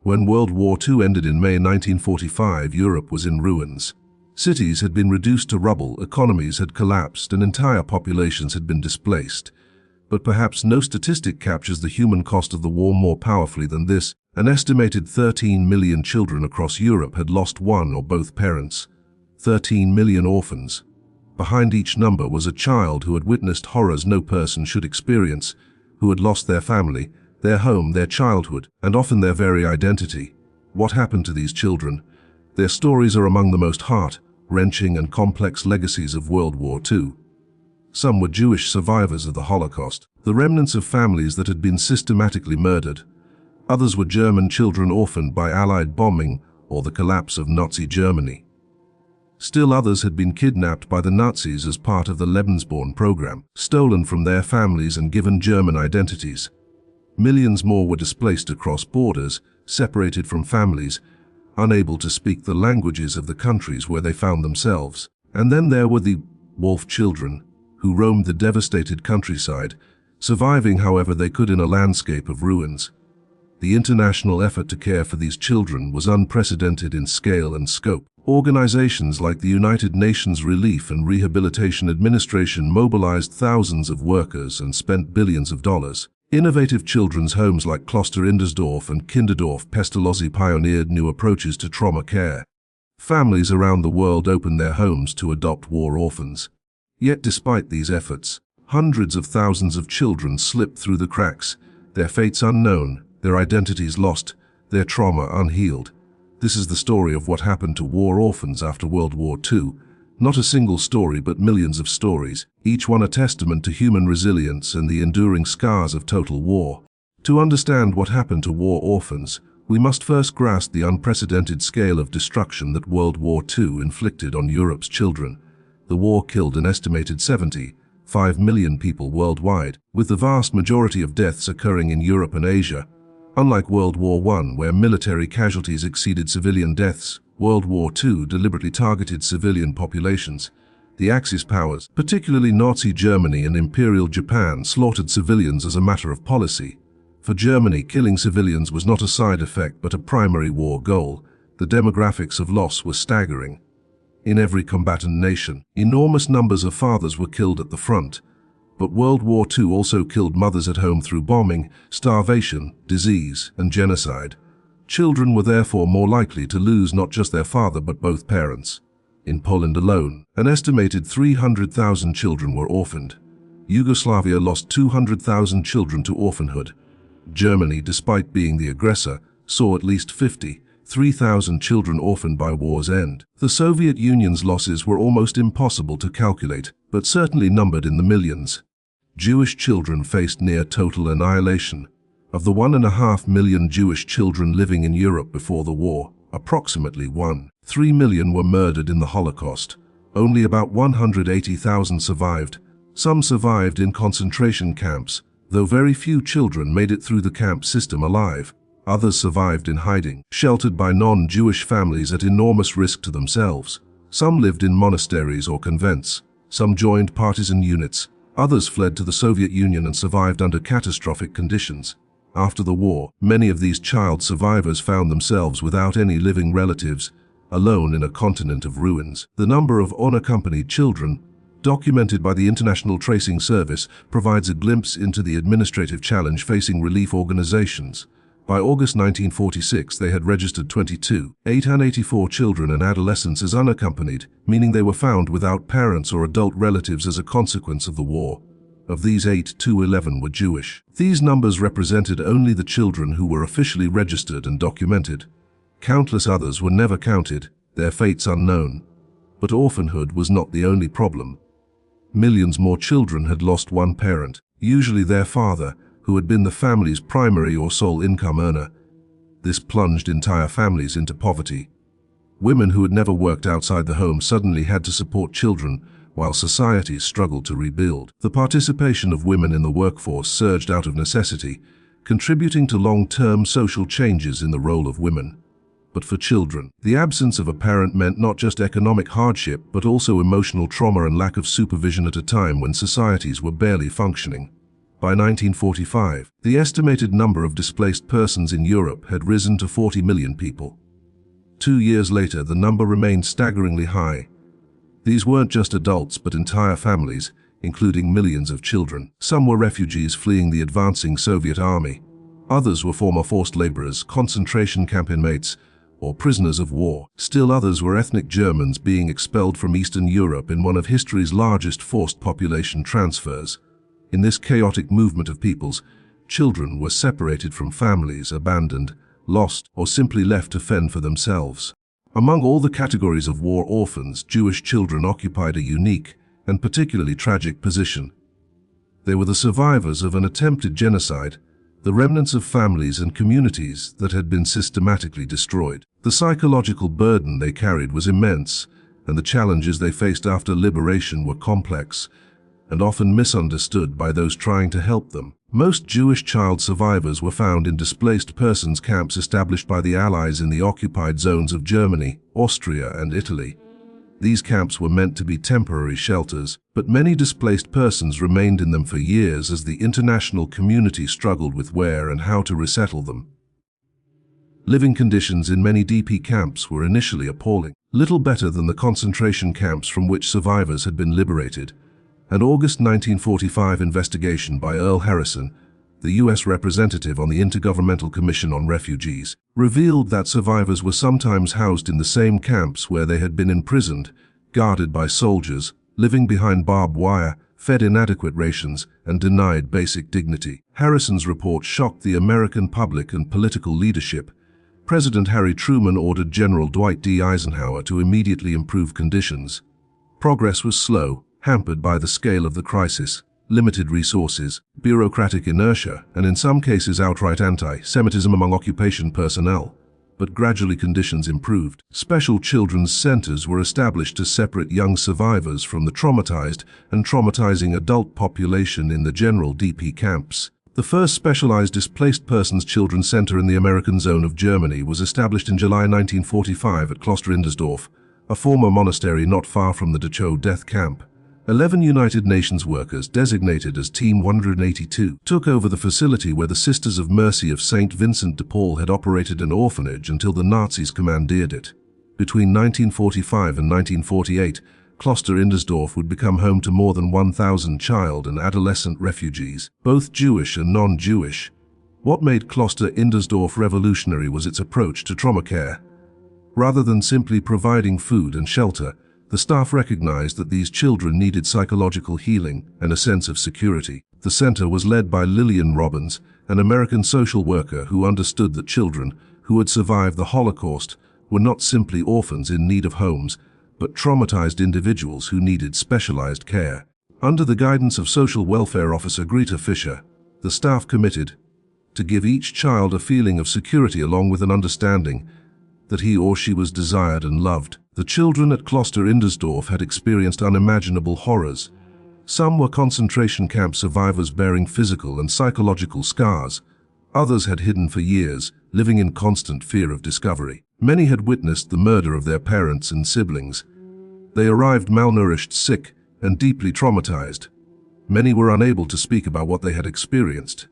When World War II ended in May 1945, Europe was in ruins. Cities had been reduced to rubble, economies had collapsed, and entire populations had been displaced. But perhaps no statistic captures the human cost of the war more powerfully than this. An estimated 13 million children across Europe had lost one or both parents. 13 million orphans. Behind each number was a child who had witnessed horrors no person should experience, who had lost their family, their home, their childhood, and often their very identity. What happened to these children? Their stories are among the most heart-wrenching and complex legacies of World War II. Some were Jewish survivors of the Holocaust, the remnants of families that had been systematically murdered. Others were German children orphaned by Allied bombing or the collapse of Nazi Germany. Still others had been kidnapped by the Nazis as part of the Lebensborn program, stolen from their families and given German identities. Millions more were displaced across borders, separated from families, unable to speak the languages of the countries where they found themselves. And then there were the wolf children, who roamed the devastated countryside, surviving however they could in a landscape of ruins. The international effort to care for these children was unprecedented in scale and scope. Organizations like the United Nations Relief and Rehabilitation Administration mobilized thousands of workers and spent billions of dollars. Innovative children's homes like Kloster Indersdorf and Kinderdorf Pestalozzi pioneered new approaches to trauma care. Families around the world opened their homes to adopt war orphans. Yet despite these efforts, hundreds of thousands of children slipped through the cracks, their fates unknown, their identities lost, their trauma unhealed. This is the story of what happened to war orphans after World War II. Not a single story, but millions of stories, each one a testament to human resilience and the enduring scars of total war. To understand what happened to war orphans, we must first grasp the unprecedented scale of destruction that World War II inflicted on Europe's children. The war killed an estimated 75 million people worldwide, with the vast majority of deaths occurring in Europe and Asia. Unlike World War I, where military casualties exceeded civilian deaths, World War II deliberately targeted civilian populations. The Axis powers, particularly Nazi Germany and Imperial Japan, slaughtered civilians as a matter of policy. For Germany, killing civilians was not a side effect but a primary war goal. The demographics of loss were staggering. In every combatant nation, enormous numbers of fathers were killed at the front. But World War II also killed mothers at home through bombing, starvation, disease, and genocide. Children were therefore more likely to lose not just their father but both parents. In Poland alone, an estimated 300,000 children were orphaned. Yugoslavia lost 200,000 children to orphanhood. Germany, despite being the aggressor, saw at least 53,000 children orphaned by war's end. The Soviet Union's losses were almost impossible to calculate, but certainly numbered in the millions. Jewish children faced near total annihilation. Of the 1.5 million Jewish children living in Europe before the war, approximately 1.3 million were murdered in the Holocaust. Only about 180,000 survived. Some survived in concentration camps, though very few children made it through the camp system alive. Others survived in hiding, sheltered by non-Jewish families at enormous risk to themselves. Some lived in monasteries or convents. Some joined partisan units. Others fled to the Soviet Union and survived under catastrophic conditions. After the war, many of these child survivors found themselves without any living relatives, alone in a continent of ruins. The number of unaccompanied children, documented by the International Tracing Service, provides a glimpse into the administrative challenge facing relief organizations. By August 1946, they had registered 884 children and adolescents as unaccompanied, meaning they were found without parents or adult relatives as a consequence of the war. Of these 811 were Jewish. These numbers represented only the children who were officially registered and documented. Countless others were never counted, their fates unknown. But orphanhood was not the only problem. Millions more children had lost one parent, usually their father, who had been the family's primary or sole income earner. This plunged entire families into poverty. Women who had never worked outside the home suddenly had to support children, while societies struggled to rebuild. The participation of women in the workforce surged out of necessity, contributing to long-term social changes in the role of women. But for children, the absence of a parent meant not just economic hardship, but also emotional trauma and lack of supervision at a time when societies were barely functioning. By 1945, the estimated number of displaced persons in Europe had risen to 40 million people. 2 years later, the number remained staggeringly high. These weren't just adults, but entire families, including millions of children. Some were refugees fleeing the advancing Soviet army. Others were former forced laborers, concentration camp inmates, or prisoners of war. Still others were ethnic Germans being expelled from Eastern Europe in one of history's largest forced population transfers. In this chaotic movement of peoples, children were separated from families, abandoned, lost, or simply left to fend for themselves. Among all the categories of war orphans, Jewish children occupied a unique and particularly tragic position. They were the survivors of an attempted genocide, the remnants of families and communities that had been systematically destroyed. The psychological burden they carried was immense, and the challenges they faced after liberation were complex and often misunderstood by those trying to help them. Most Jewish child survivors were found in displaced persons camps established by the Allies in the occupied zones of Germany, Austria, and Italy. These camps were meant to be temporary shelters, but many displaced persons remained in them for years as the international community struggled with where and how to resettle them. Living conditions in many DP camps were initially appalling, little better than the concentration camps from which survivors had been liberated. An August 1945 investigation by Earl Harrison, the U.S. representative on the Intergovernmental Commission on Refugees, revealed that survivors were sometimes housed in the same camps where they had been imprisoned, guarded by soldiers, living behind barbed wire, fed inadequate rations, and denied basic dignity. Harrison's report shocked the American public and political leadership. President Harry Truman ordered General Dwight D. Eisenhower to immediately improve conditions. Progress was slow, hampered by the scale of the crisis, limited resources, bureaucratic inertia, and in some cases outright anti-Semitism among occupation personnel. But gradually conditions improved. Special children's centers were established to separate young survivors from the traumatized and traumatizing adult population in the general DP camps. The first specialized displaced persons children's center in the American zone of Germany was established in July 1945 at Kloster-Indersdorf, a former monastery not far from the Dachau death camp. 11 United Nations workers, designated as Team 182, took over the facility where the Sisters of Mercy of St. Vincent de Paul had operated an orphanage until the Nazis commandeered it. Between 1945 and 1948, Kloster-Indersdorf would become home to more than 1,000 child and adolescent refugees, both Jewish and non-Jewish. What made Kloster-Indersdorf revolutionary was its approach to trauma care. Rather than simply providing food and shelter, the staff recognized that these children needed psychological healing and a sense of security. The center was led by Lillian Robbins, an American social worker who understood that children who had survived the Holocaust were not simply orphans in need of homes, but traumatized individuals who needed specialized care. Under the guidance of Social Welfare Officer Greta Fischer, the staff committed to give each child a feeling of security along with an understanding that he or she was desired and loved. The children at Kloster-Indersdorf had experienced unimaginable horrors. Some were concentration camp survivors bearing physical and psychological scars. Others had hidden for years, living in constant fear of discovery. Many had witnessed the murder of their parents and siblings. They arrived malnourished, sick, and deeply traumatized. Many were unable to speak about what they had experienced.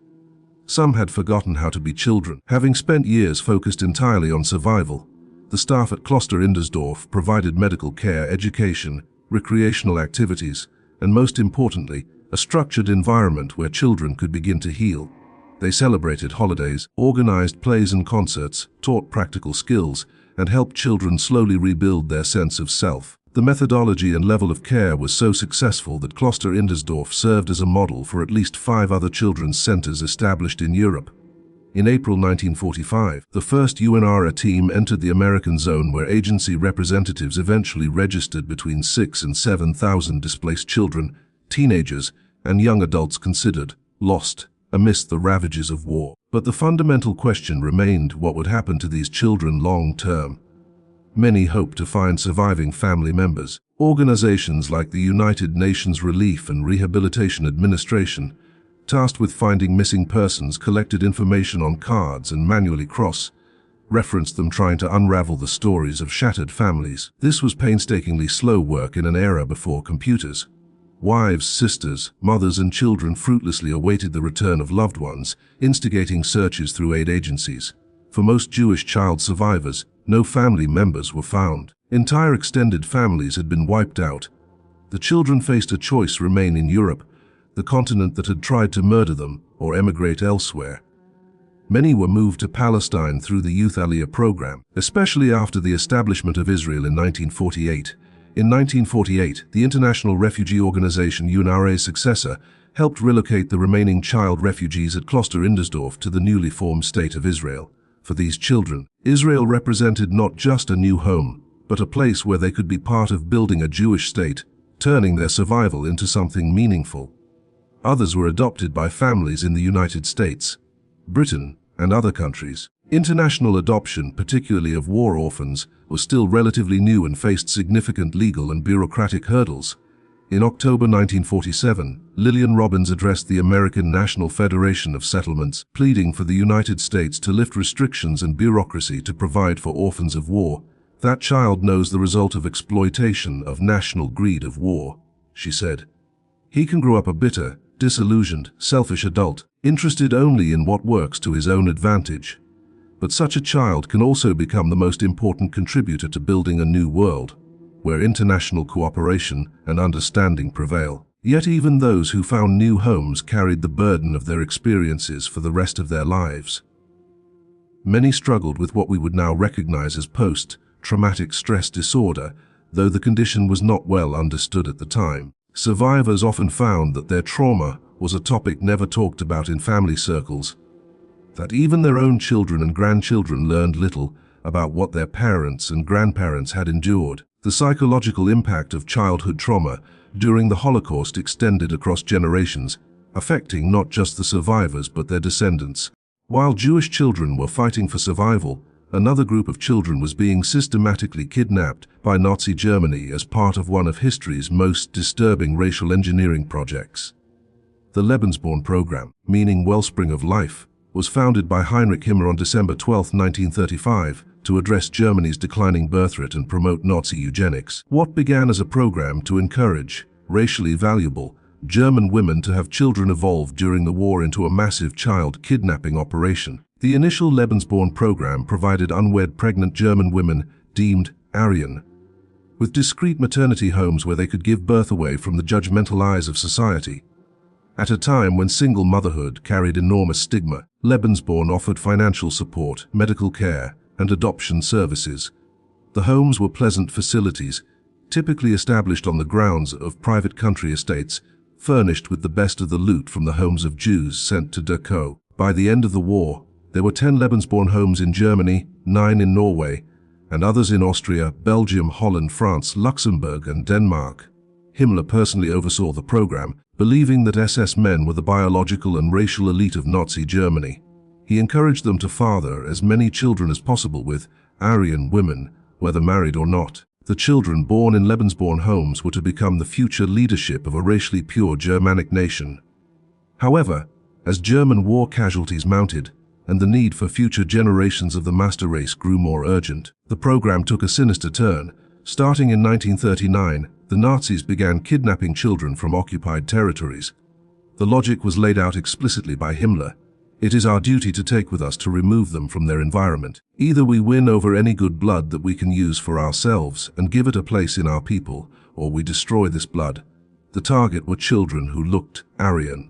Some had forgotten how to be children. Having spent years focused entirely on survival, the staff at Kloster-Indersdorf provided medical care, education, recreational activities, and most importantly, a structured environment where children could begin to heal. They celebrated holidays, organized plays and concerts, taught practical skills, and helped children slowly rebuild their sense of self. The methodology and level of care was so successful that Kloster-Indersdorf served as a model for at least 5 other children's centers established in Europe. In April 1945, the first UNRWA team entered the American zone where agency representatives eventually registered between 6,000 and 7,000 displaced children, teenagers, and young adults considered lost amidst the ravages of war. But the fundamental question remained: what would happen to these children long term? Many hoped to find surviving family members. Organizations like the United Nations Relief and Rehabilitation Administration, tasked with finding missing persons, collected information on cards and manually cross-referenced them, trying to unravel the stories of shattered families. This was painstakingly slow work in an era before computers. Wives, sisters, mothers, and children fruitlessly awaited the return of loved ones, instigating searches through aid agencies. For most Jewish child survivors, no family members were found. Entire extended families had been wiped out. The children faced a choice: remain in Europe, the continent that had tried to murder them, or emigrate elsewhere. Many were moved to Palestine through the Youth Aliyah program, especially after the establishment of Israel in 1948. In 1948, the International Refugee Organization UNRWA's successor helped relocate the remaining child refugees at Kloster-Indersdorf to the newly formed State of Israel. For these children, Israel represented not just a new home, but a place where they could be part of building a Jewish state, turning their survival into something meaningful. Others were adopted by families in the United States, Britain, and other countries. International adoption, particularly of war orphans, was still relatively new and faced significant legal and bureaucratic hurdles. In October 1947, Lillian Robbins addressed the American National Federation of Settlements, pleading for the United States to lift restrictions and bureaucracy to provide for orphans of war. That child knows the result of exploitation, of national greed, of war, she said. He can grow up a bitter, disillusioned, selfish adult, interested only in what works to his own advantage. But such a child can also become the most important contributor to building a new world, where international cooperation and understanding prevail. Yet even those who found new homes carried the burden of their experiences for the rest of their lives. Many struggled with what we would now recognize as post-traumatic stress disorder, though the condition was not well understood at the time. Survivors often found that their trauma was a topic never talked about in family circles, that even their own children and grandchildren learned little about what their parents and grandparents had endured. The psychological impact of childhood trauma during the Holocaust extended across generations, affecting not just the survivors but their descendants. While Jewish children were fighting for survival, another group of children was being systematically kidnapped by Nazi Germany as part of one of history's most disturbing racial engineering projects. The Lebensborn program, meaning wellspring of life, was founded by Heinrich Himmler on December 12, 1935, to address Germany's declining birth rate and promote Nazi eugenics. What began as a program to encourage racially valuable German women to have children evolved during the war into a massive child kidnapping operation. The initial Lebensborn program provided unwed pregnant German women, deemed Aryan, with discreet maternity homes where they could give birth away from the judgmental eyes of society. At a time when single motherhood carried enormous stigma, Lebensborn offered financial support, medical care, and adoption services. The homes were pleasant facilities, typically established on the grounds of private country estates, furnished with the best of the loot from the homes of Jews sent to Dachau. By the end of the war, there were 10 Lebensborn homes in Germany, 9 in Norway, and others in Austria, Belgium, Holland, France, Luxembourg, and Denmark. Himmler personally oversaw the program, believing that SS men were the biological and racial elite of Nazi Germany. He encouraged them to father as many children as possible with Aryan women, whether married or not. The children born in Lebensborn homes were to become the future leadership of a racially pure Germanic nation. However, as German war casualties mounted, and the need for future generations of the master race grew more urgent, the program took a sinister turn. Starting in 1939, the Nazis began kidnapping children from occupied territories. The logic was laid out explicitly by Himmler. It is our duty to take with us to remove them from their environment. Either we win over any good blood that we can use for ourselves and give it a place in our people, or we destroy this blood. The target were children who looked Aryan,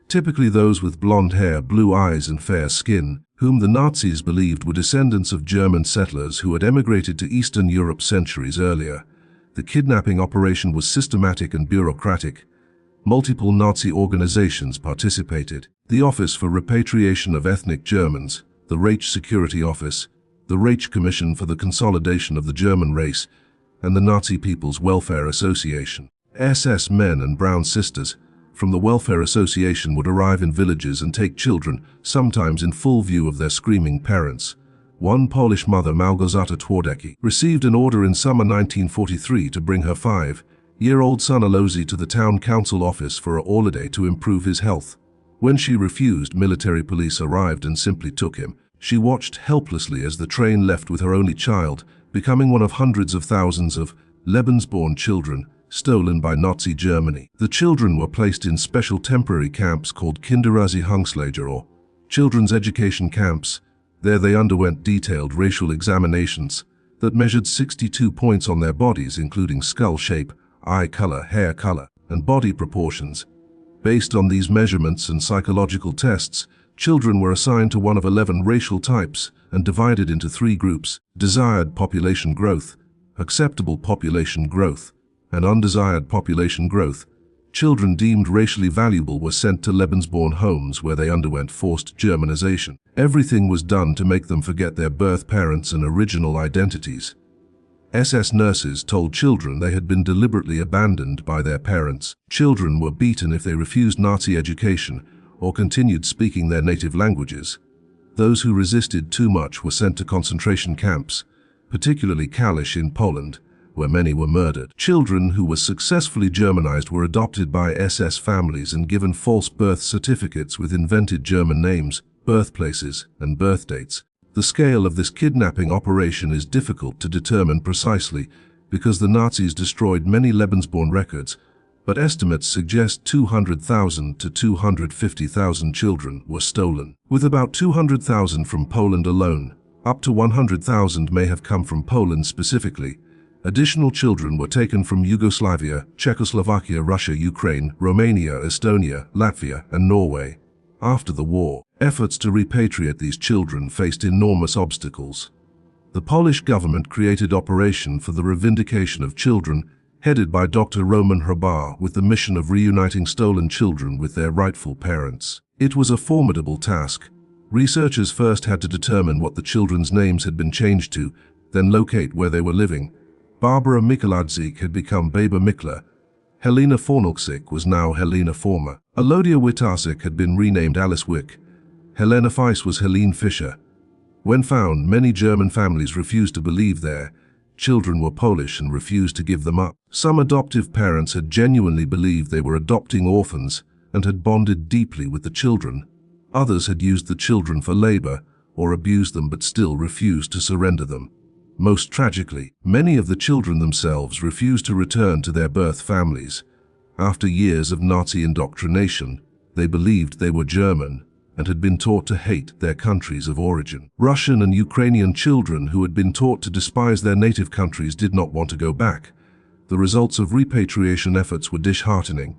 typically those with blonde hair, blue eyes, and fair skin, whom the Nazis believed were descendants of German settlers who had emigrated to Eastern Europe centuries earlier. The kidnapping operation was systematic and bureaucratic. Multiple Nazi organizations participated: the Office for Repatriation of Ethnic Germans, the Reich Security Office, the Reich Commission for the Consolidation of the German Race, and the Nazi People's Welfare Association. SS men and brown sisters from the Welfare Association would arrive in villages and take children, sometimes in full view of their screaming parents. One Polish mother, Małgorzata Twardecki, received an order in summer 1943 to bring her 5-year-old son Alozi to the town council office for a holiday to improve his health. When she refused, military police arrived and simply took him. She watched helplessly as the train left with her only child, becoming one of hundreds of thousands of Lebensborn children stolen by Nazi Germany. The children were placed in special temporary camps called Kindererziehungslager, or children's education camps. There they underwent detailed racial examinations that measured 62 points on their bodies, including skull shape, eye color, hair color, and body proportions. Based on these measurements and psychological tests, children were assigned to one of 11 racial types and divided into 3 groups: desired population growth, acceptable population growth, and undesired population growth. Children deemed racially valuable were sent to Lebensborn homes where they underwent forced Germanization. Everything was done to make them forget their birth parents and original identities. SS nurses told children they had been deliberately abandoned by their parents. Children were beaten if they refused Nazi education or continued speaking their native languages. Those who resisted too much were sent to concentration camps, particularly Kalisz in Poland, where many were murdered. Children who were successfully Germanized were adopted by SS families and given false birth certificates with invented German names, birthplaces, and birth dates. The scale of this kidnapping operation is difficult to determine precisely because the Nazis destroyed many Lebensborn records, but estimates suggest 200,000 to 250,000 children were stolen, with about 200,000 from Poland alone. Up to 100,000 may have come from Poland specifically. Additional children were taken from Yugoslavia, Czechoslovakia, Russia, Ukraine, Romania, Estonia, Latvia, and Norway. After the war, efforts to repatriate these children faced enormous obstacles. The Polish government created Operation for the Revindication of Children, headed by Dr. Roman Hrabar, with the mission of reuniting stolen children with their rightful parents. It was a formidable task. Researchers first had to determine what the children's names had been changed to, then locate where they were living. Barbara Mikuladzik had become Baba Mikla. Helena Fornalczyk was now Helena Forma. Alodia Witasek had been renamed Alice Wick. Helena Feiss was Helene Fischer. When found, many German families refused to believe their children were Polish and refused to give them up. Some adoptive parents had genuinely believed they were adopting orphans and had bonded deeply with the children. Others had used the children for labor or abused them but still refused to surrender them. Most tragically, many of the children themselves refused to return to their birth families. After years of Nazi indoctrination, they believed they were German and had been taught to hate their countries of origin. Russian and Ukrainian children who had been taught to despise their native countries did not want to go back. The results of repatriation efforts were disheartening.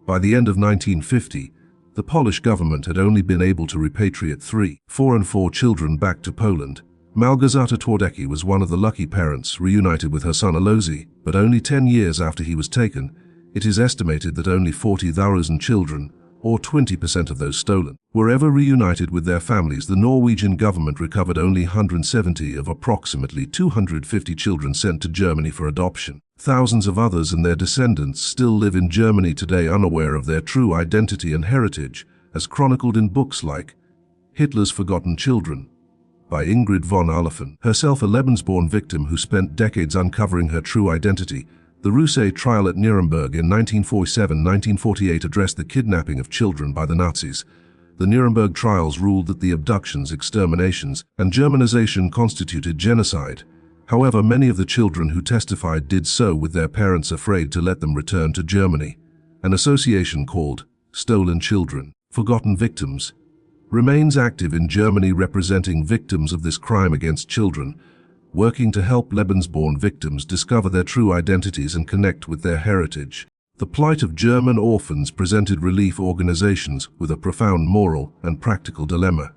By the end of 1950, the Polish government had only been able to repatriate 3, 4 and 4 children back to Poland. Małgorzata Twardecki was one of the lucky parents reunited with her son Alosy, but only 10 years after he was taken, it is estimated that only 40,000 children, or 20% of those stolen, were ever reunited with their families. The Norwegian government recovered only 170 of approximately 250 children sent to Germany for adoption. Thousands of others and their descendants still live in Germany today, unaware of their true identity and heritage, as chronicled in books like Hitler's Forgotten Children by Ingrid von Oliphant, herself a Lebensborn victim who spent decades uncovering her true identity. The Roussay trial at Nuremberg in 1947-1948 addressed the kidnapping of children by the Nazis. The Nuremberg trials ruled that the abductions, exterminations, and Germanization constituted genocide. However, many of the children who testified did so with their parents afraid to let them return to Germany. An association called Stolen Children, Forgotten Victims remains active in Germany, representing victims of this crime against children, working to help Lebensborn victims discover their true identities and connect with their heritage. The plight of German orphans presented relief organizations with a profound moral and practical dilemma.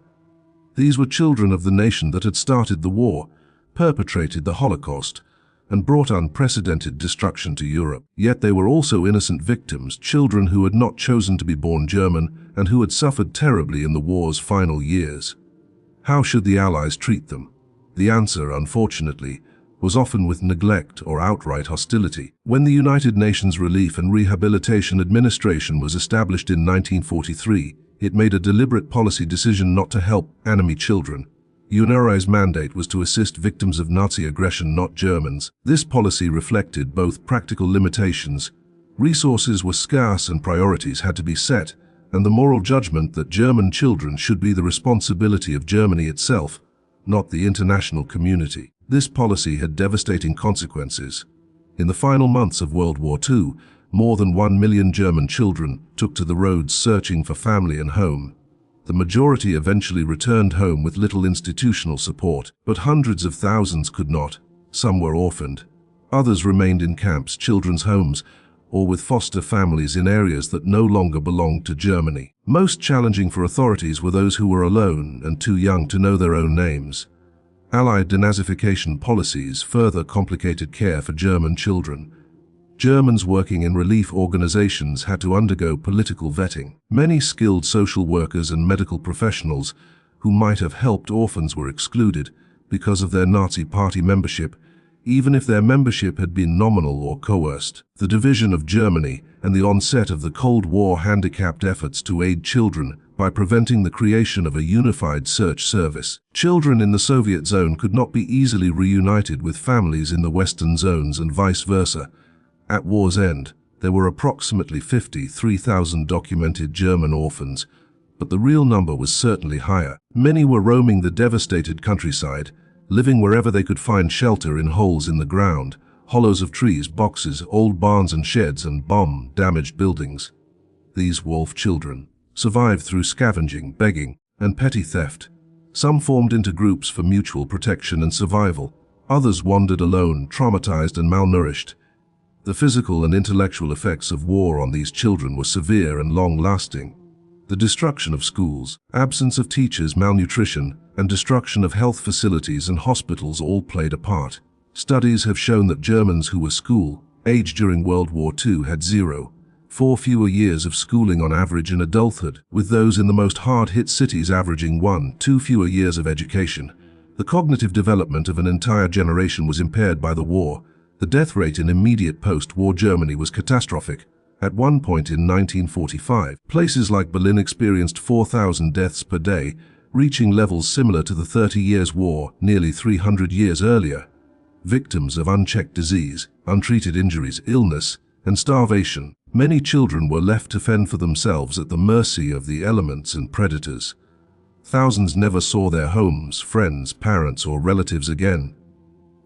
These were children of the nation that had started the war, perpetrated the Holocaust, and brought unprecedented destruction to Europe. Yet they were also innocent victims, children who had not chosen to be born German and who had suffered terribly in the war's final years. How should the Allies treat them? The answer, unfortunately, was often with neglect or outright hostility. When the United Nations Relief and Rehabilitation Administration was established in 1943, it made a deliberate policy decision not to help enemy children. UNRWA's mandate was to assist victims of Nazi aggression, not Germans. This policy reflected both practical limitations. Resources were scarce and priorities had to be set, and the moral judgment that German children should be the responsibility of Germany itself, not the international community. This policy had devastating consequences. In the final months of World War II, more than 1 million German children took to the roads searching for family and home. The majority eventually returned home with little institutional support, but hundreds of thousands could not. Some were orphaned. Others remained in camps, children's homes, or with foster families in areas that no longer belonged to Germany. Most challenging for authorities were those who were alone and too young to know their own names. Allied denazification policies further complicated care for German children. Germans working in relief organizations had to undergo political vetting. Many skilled social workers and medical professionals who might have helped orphans were excluded because of their Nazi Party membership, even if their membership had been nominal or coerced. The division of Germany and the onset of the Cold War handicapped efforts to aid children by preventing the creation of a unified search service. Children in the Soviet zone could not be easily reunited with families in the Western zones and vice versa. At war's end, there were approximately 53,000 documented German orphans, but the real number was certainly higher. Many were roaming the devastated countryside, living wherever they could find shelter in holes in the ground, hollows of trees, boxes, old barns and sheds, and bomb-damaged buildings. These wolf children survived through scavenging, begging, and petty theft. Some formed into groups for mutual protection and survival. Others wandered alone, traumatized and malnourished. The physical and intellectual effects of war on these children were severe and long-lasting. The destruction of schools, absence of teachers, malnutrition, and destruction of health facilities and hospitals all played a part. Studies have shown that Germans who were school-aged during World War II had 0.4 fewer years of schooling on average in adulthood, with those in the most hard-hit cities averaging 1.2 fewer years of education. The cognitive development of an entire generation was impaired by the war. The death rate in immediate post-war Germany was catastrophic. At one point in 1945, places like Berlin experienced 4,000 deaths per day, reaching levels similar to the 30 Years' War nearly 300 years earlier. Victims of unchecked disease, untreated injuries, illness, and starvation, many children were left to fend for themselves at the mercy of the elements and predators. Thousands never saw their homes, friends, parents, or relatives again.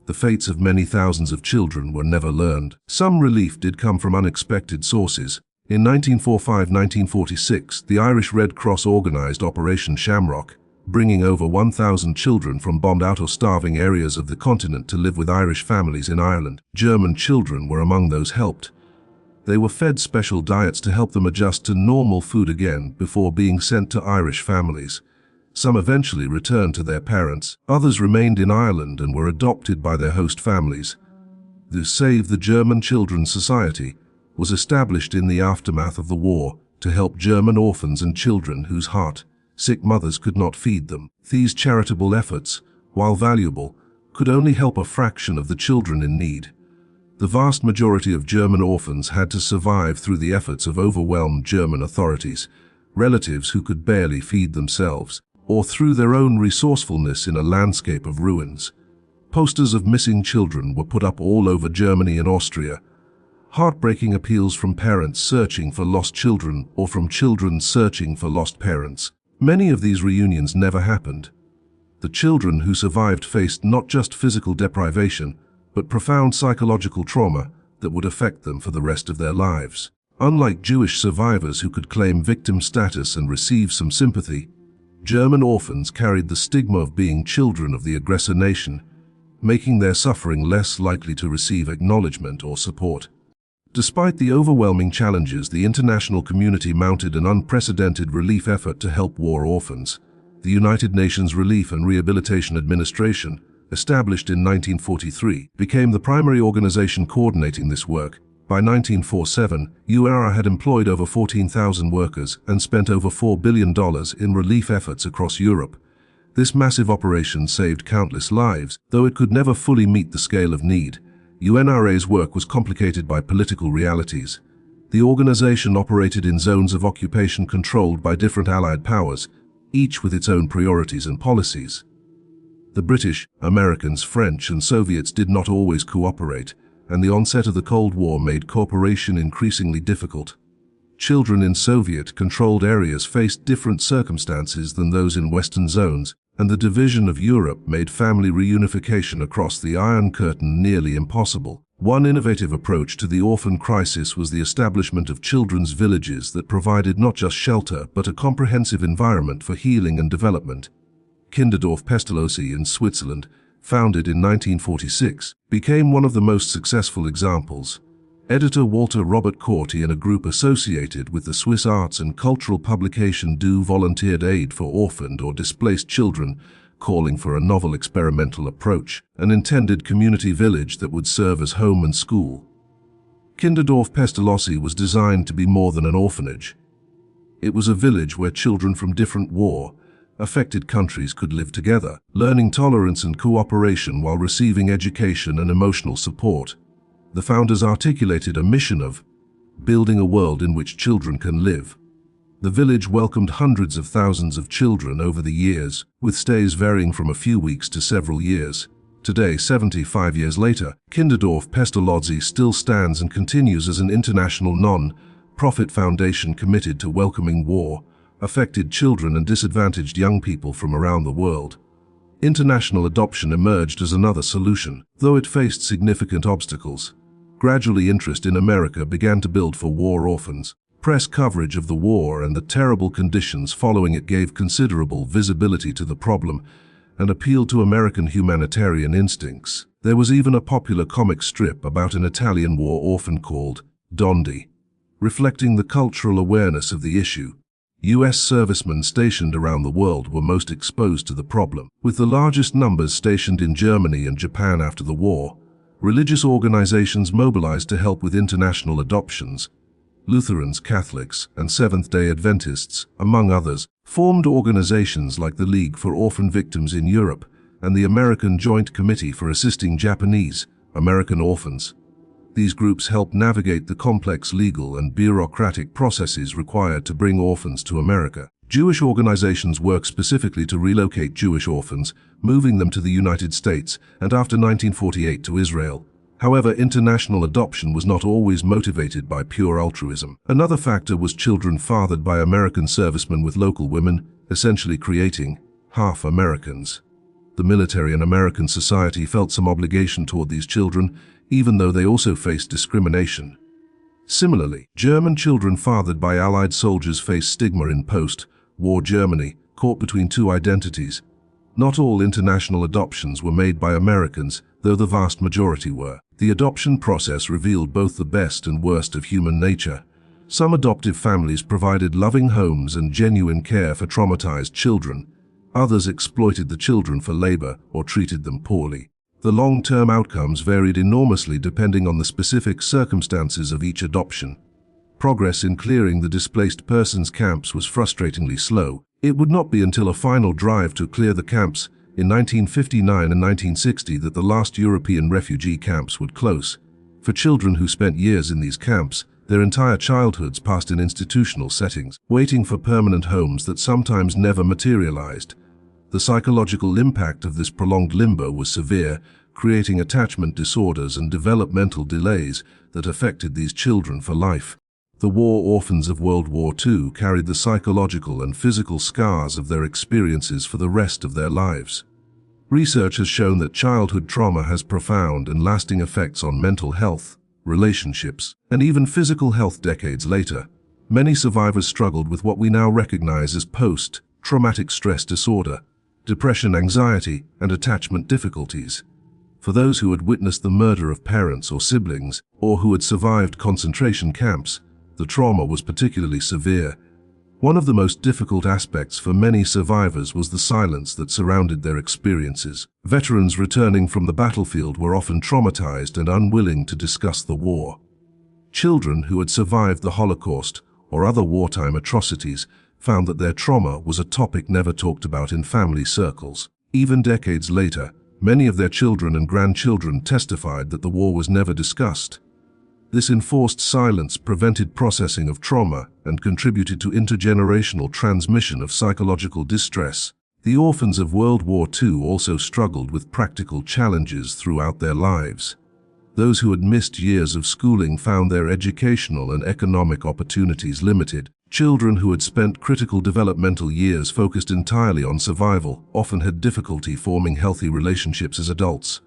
The fates of many thousands of children were never learned. Some relief did come from unexpected sources. In 1945-1946, the Irish Red Cross organized Operation Shamrock, bringing over 1,000 children from bombed-out or starving areas of the continent to live with Irish families in Ireland. German children were among those helped. They were fed special diets to help them adjust to normal food again before being sent to Irish families. Some eventually returned to their parents. Others remained in Ireland and were adopted by their host families. The Save the German Children Society was established in the aftermath of the war to help German orphans and children whose heart-sick mothers could not feed them. These charitable efforts, while valuable, could only help a fraction of the children in need. The vast majority of German orphans had to survive through the efforts of overwhelmed German authorities, relatives who could barely feed themselves, or through their own resourcefulness in a landscape of ruins. Posters of missing children were put up all over Germany and Austria. Heartbreaking appeals from parents searching for lost children or from children searching for lost parents. Many of these reunions never happened. The children who survived faced not just physical deprivation, but profound psychological trauma that would affect them for the rest of their lives. Unlike Jewish survivors who could claim victim status and receive some sympathy, German orphans carried the stigma of being children of the aggressor nation, making their suffering less likely to receive acknowledgement or support. Despite the overwhelming challenges, the international community mounted an unprecedented relief effort to help war orphans. The United Nations Relief and Rehabilitation Administration, established in 1943, became the primary organization coordinating this work. By 1947, UNRWA had employed over 14,000 workers and spent over $4 billion in relief efforts across Europe. This massive operation saved countless lives, though it could never fully meet the scale of need. UNRWA's work was complicated by political realities. The organization operated in zones of occupation controlled by different Allied powers, each with its own priorities and policies. The British, Americans, French, and Soviets did not always cooperate, and the onset of the Cold War made cooperation increasingly difficult. Children in Soviet-controlled areas faced different circumstances than those in Western zones, and the division of Europe made family reunification across the Iron Curtain nearly impossible. One innovative approach to the orphan crisis was the establishment of children's villages that provided not just shelter but a comprehensive environment for healing and development. Kinderdorf Pestalozzi in Switzerland, founded in 1946, became one of the most successful examples. Editor Walter Robert Corti and a group associated with the Swiss arts and cultural publication Du volunteered aid for orphaned or displaced children, calling for a novel experimental approach, an intended community village that would serve as home and school. Kinderdorf Pestalozzi was designed to be more than an orphanage. It was a village where children from different war-affected countries could live together, learning tolerance and cooperation while receiving education and emotional support. The founders articulated a mission of building a world in which children can live. The village welcomed hundreds of thousands of children over the years, with stays varying from a few weeks to several years. Today, 75 years later, Kinderdorf Pestalozzi still stands and continues as an international non-profit foundation committed to welcoming war-affected children and disadvantaged young people from around the world. International adoption emerged as another solution, though it faced significant obstacles. Gradually, interest in America began to build for war orphans. Press coverage of the war and the terrible conditions following it gave considerable visibility to the problem and appealed to American humanitarian instincts. There was even a popular comic strip about an Italian war orphan called Dondi, reflecting the cultural awareness of the issue. U.S. servicemen stationed around the world were most exposed to the problem, with the largest numbers stationed in Germany and Japan after the war. Religious organizations mobilized to help with international adoptions. Lutherans, Catholics, and Seventh-day Adventists, among others, formed organizations like the League for Orphan Victims in Europe and the American Joint Committee for Assisting Japanese American Orphans. These groups helped navigate the complex legal and bureaucratic processes required to bring orphans to America. Jewish organizations work specifically to relocate Jewish orphans, moving them to the United States and after 1948 to Israel. However, international adoption was not always motivated by pure altruism. Another factor was children fathered by American servicemen with local women, essentially creating half Americans. The military and American society felt some obligation toward these children, even though they also faced discrimination. Similarly, German children fathered by Allied soldiers faced stigma in post-war Germany, caught between two identities. Not all international adoptions were made by Americans, though the vast majority were. The adoption process revealed both the best and worst of human nature. Some adoptive families provided loving homes and genuine care for traumatized children. Others exploited the children for labor or treated them poorly. The long-term outcomes varied enormously depending on the specific circumstances of each adoption. Progress in clearing the displaced persons camps was frustratingly slow. It would not be until a final drive to clear the camps in 1959 and 1960 that the last European refugee camps would close. For children who spent years in these camps, their entire childhoods passed in institutional settings, waiting for permanent homes that sometimes never materialized. The psychological impact of this prolonged limbo was severe, creating attachment disorders and developmental delays that affected these children for life. The war orphans of World War II carried the psychological and physical scars of their experiences for the rest of their lives. Research has shown that childhood trauma has profound and lasting effects on mental health, relationships, and even physical health decades later. Many survivors struggled with what we now recognize as post-traumatic stress disorder, depression, anxiety, and attachment difficulties. For those who had witnessed the murder of parents or siblings, or who had survived concentration camps, the trauma was particularly severe. One of the most difficult aspects for many survivors was the silence that surrounded their experiences. Veterans returning from the battlefield were often traumatized and unwilling to discuss the war. Children who had survived the Holocaust or other wartime atrocities found that their trauma was a topic never talked about in family circles. Even decades later, many of their children and grandchildren testified that the war was never discussed. This enforced silence prevented processing of trauma and contributed to intergenerational transmission of psychological distress. The orphans of World War II also struggled with practical challenges throughout their lives. Those who had missed years of schooling found their educational and economic opportunities limited. Children who had spent critical developmental years focused entirely on survival often had difficulty forming healthy relationships as adults.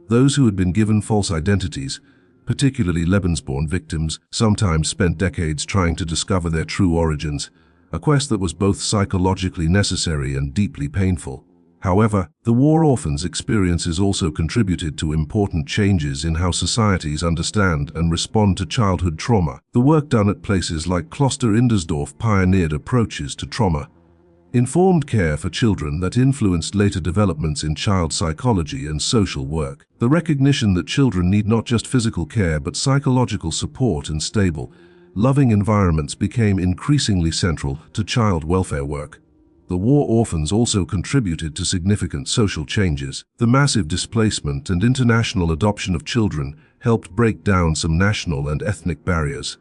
Those who had been given false identities, particularly Lebensborn victims, sometimes spent decades trying to discover their true origins, a quest that was both psychologically necessary and deeply painful. However, the war orphans' experiences also contributed to important changes in how societies understand and respond to childhood trauma. The work done at places like Kloster Indersdorf pioneered approaches to trauma-informed care for children that influenced later developments in child psychology and social work. The recognition that children need not just physical care but psychological support and stable, loving environments became increasingly central to child welfare work. The war orphans also contributed to significant social changes. The massive displacement and international adoption of children helped break down some national and ethnic barriers.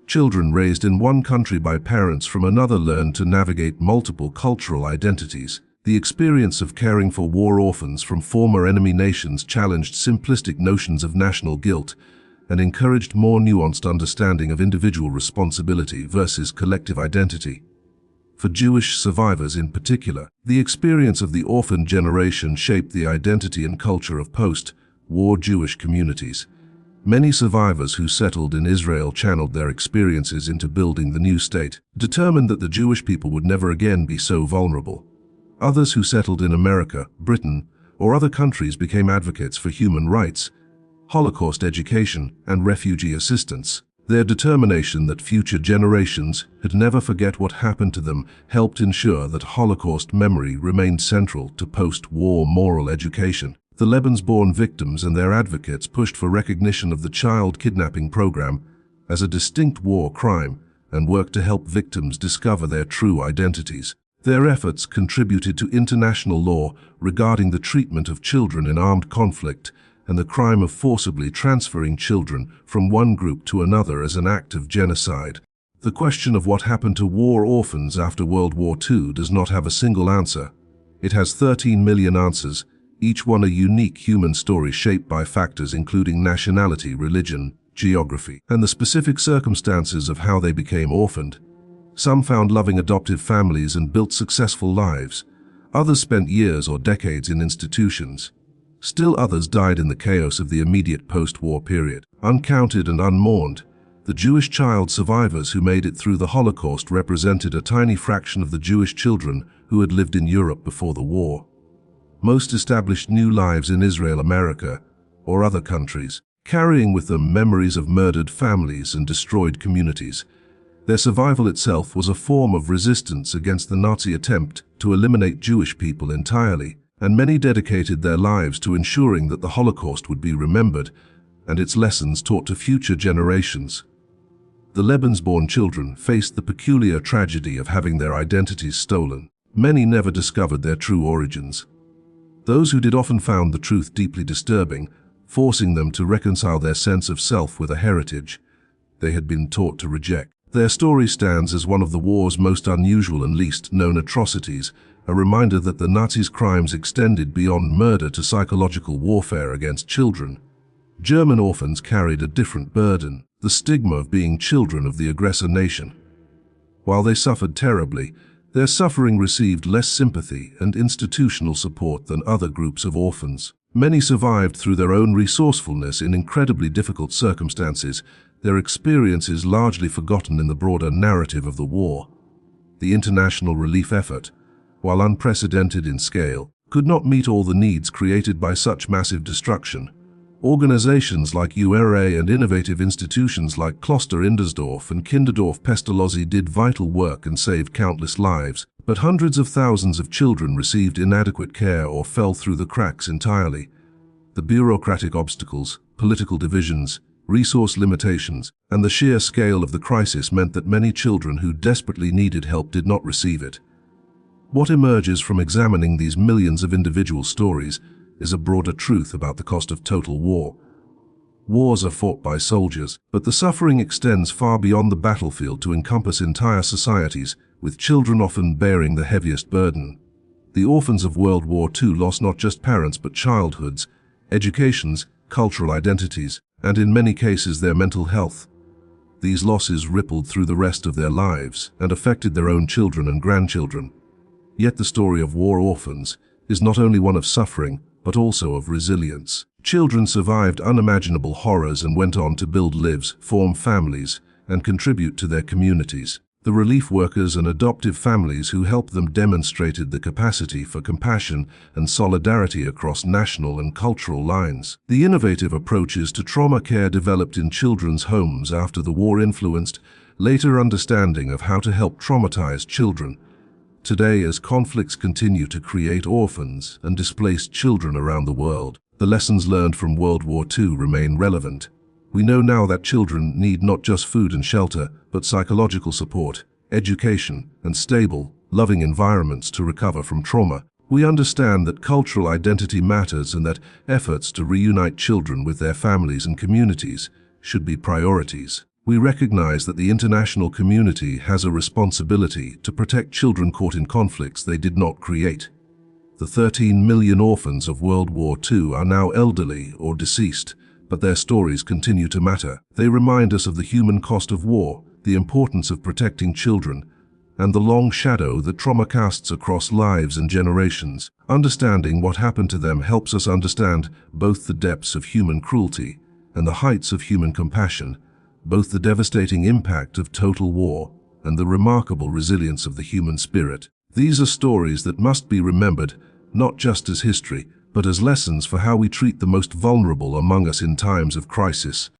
Children raised in one country by parents from another learned to navigate multiple cultural identities. The experience of caring for war orphans from former enemy nations challenged simplistic notions of national guilt and encouraged more nuanced understanding of individual responsibility versus collective identity. For Jewish survivors in particular, the experience of the orphan generation shaped the identity and culture of post-war Jewish communities. Many survivors who settled in Israel channeled their experiences into building the new state, determined that the Jewish people would never again be so vulnerable. Others who settled in America, Britain, or other countries became advocates for human rights, Holocaust education, and refugee assistance. Their determination that future generations had never forget what happened to them helped ensure that Holocaust memory remained central to post-war moral education. The Lebensborn victims and their advocates pushed for recognition of the child kidnapping program as a distinct war crime and worked to help victims discover their true identities. Their efforts contributed to international law regarding the treatment of children in armed conflict and the crime of forcibly transferring children from one group to another as an act of genocide. The question of what happened to war orphans after World War II does not have a single answer. It has 13 million answers, each one a unique human story shaped by factors including nationality, religion, geography, and the specific circumstances of how they became orphaned. Some found loving adoptive families and built successful lives. Others spent years or decades in institutions. Still others died in the chaos of the immediate post-war period. Uncounted and unmourned, the Jewish child survivors who made it through the Holocaust represented a tiny fraction of the Jewish children who had lived in Europe before the war. Most established new lives in Israel, America, or other countries, carrying with them memories of murdered families and destroyed communities. Their survival itself was a form of resistance against the Nazi attempt to eliminate Jewish people entirely, and many dedicated their lives to ensuring that the Holocaust would be remembered and its lessons taught to future generations. The Lebensborn children faced the peculiar tragedy of having their identities stolen. Many never discovered their true origins. Those who did often found the truth deeply disturbing, forcing them to reconcile their sense of self with a heritage they had been taught to reject. Their story stands as one of the war's most unusual and least known atrocities, a reminder that the Nazis' crimes extended beyond murder to psychological warfare against children. German orphans carried a different burden, the stigma of being children of the aggressor nation. While they suffered terribly, their suffering received less sympathy and institutional support than other groups of orphans. Many survived through their own resourcefulness in incredibly difficult circumstances, their experiences largely forgotten in the broader narrative of the war. The international relief effort, while unprecedented in scale, could not meet all the needs created by such massive destruction. Organizations like URA and innovative institutions like Kloster Indersdorf and Kinderdorf Pestalozzi did vital work and saved countless lives, but hundreds of thousands of children received inadequate care or fell through the cracks entirely. The bureaucratic obstacles, political divisions, resource limitations, and the sheer scale of the crisis meant that many children who desperately needed help did not receive it. What emerges from examining these millions of individual stories is a broader truth about the cost of total war. Wars are fought by soldiers, but the suffering extends far beyond the battlefield to encompass entire societies, with children often bearing the heaviest burden. The orphans of World War II lost not just parents but childhoods, educations, cultural identities, and in many cases their mental health. These losses rippled through the rest of their lives and affected their own children and grandchildren. Yet the story of war orphans is not only one of suffering, but also of resilience. Children survived unimaginable horrors and went on to build lives, form families, and contribute to their communities. The relief workers and adoptive families who helped them demonstrated the capacity for compassion and solidarity across national and cultural lines. The innovative approaches to trauma care developed in children's homes after the war influenced later understanding of how to help traumatized children. Today, as conflicts continue to create orphans and displaced children around the world, the lessons learned from World War II remain relevant. We know now that children need not just food and shelter, but psychological support, education, and stable, loving environments to recover from trauma. We understand that cultural identity matters and that efforts to reunite children with their families and communities should be priorities. We recognize that the international community has a responsibility to protect children caught in conflicts they did not create. The 13 million orphans of World War II are now elderly or deceased, but their stories continue to matter. They remind us of the human cost of war, the importance of protecting children, and the long shadow that trauma casts across lives and generations. Understanding what happened to them helps us understand both the depths of human cruelty and the heights of human compassion, both the devastating impact of total war and the remarkable resilience of the human spirit. These are stories that must be remembered, not just as history, but as lessons for how we treat the most vulnerable among us in times of crisis.